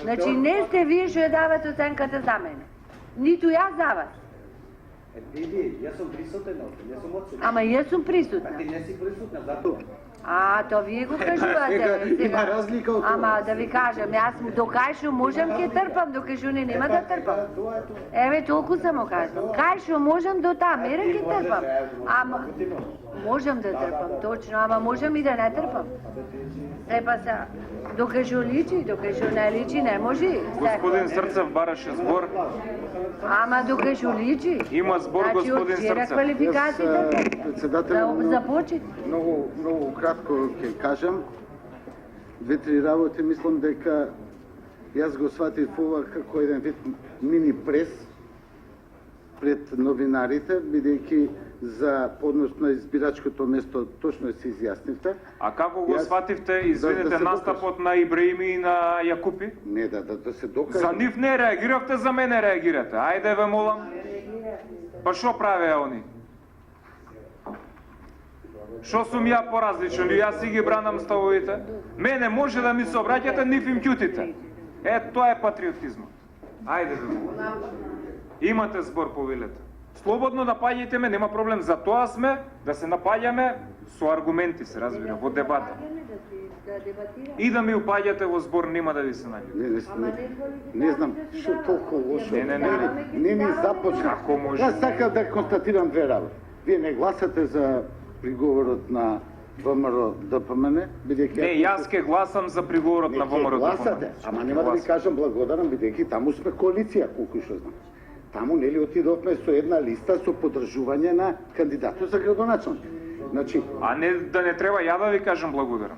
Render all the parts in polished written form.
Значи не сте вие што ја давате оценката за мене. Ниту јас за вас. Биби, јас сум присутен овде, јас сум одсутен. Ама јас сум присутна. Ти не си присутна, затоа. То вие го кажувате. Има разлика од тоа. Ама да ви кажам, јас докај што можам ќе трпам, докај што нема да трпам. Еве толку само кажам. Кај што можам до таа мера ќе трпам. Ама можам да трпам, точно, ама можам и да не трпам. Сепа се, докај што личи, докај што не личи, не може. Господин Срцев бараше збор. Ама докај што личи. Има збор, господин Срцев. Значи, квалификациите да започне. Многу кратко ќе кажам. Две-три работи, мислам дека јас го сватив ова како еден вид мини прес пред новинарите, бидејќи за поднос на избирачкото место точно се изјаснивте. А како го свативте, извинете, настапот на Ибраими и на Јакупи? Не, да се докаже. За нив не реагиравте, за мене реагирате. Ајде ве молам. Па шо правеа они? Шо сум ја поразличен, јас си ги бранам ставовите. Мене може да ми се обраќате, нив им ќутите. Тоа е патриотизмот. Ајде ве молам. Имате збор, повелете. Слободно напаѓајте ме, нема проблем. За тоа сме, да се напаѓаме со аргументи, се разбира, во дебата. И да ми упаѓате во збор, нема да ви се наѓа. Не знам, што толку лошо. Не ни започна. Како може? Јас сакам да констатирам две работи. Вие не гласате за приговорот на ВМРО ДПМН, бидејќи не, јас ќе гласам за приговорот на ВМРО ДПМН. Ама нема да ви кажам благодарам, бидејќи таму сме коалиција, колку што знам. Таму нели отидовме со една листа со поддржување на кандидатот за градоначалник. Значи, а не да не треба ја да ви кажам благодарам.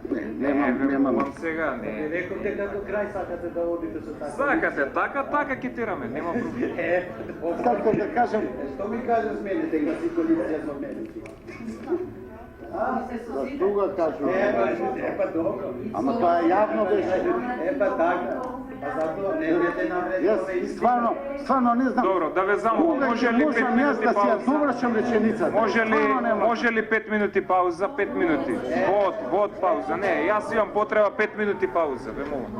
Немам сега, не. Рековте како крај сакате да одите со така. Сакате така ќе тираме, нема проблем. Сакам да кажам, Што ми кажеш мене дека си коалиција со мене? за друга кажувам. Епа добро. Ама тоа јавно беше. Епа така. А затоа не бидете навреди. Јас стварно не знам. Добро, да ве замолам, може ли 5 јас минути да си ја пауза? довршам реченицата? Може ли 5 минути пауза? 5 минути. Вот пауза. Не, јас имам потреба 5 минути пауза, ве молам.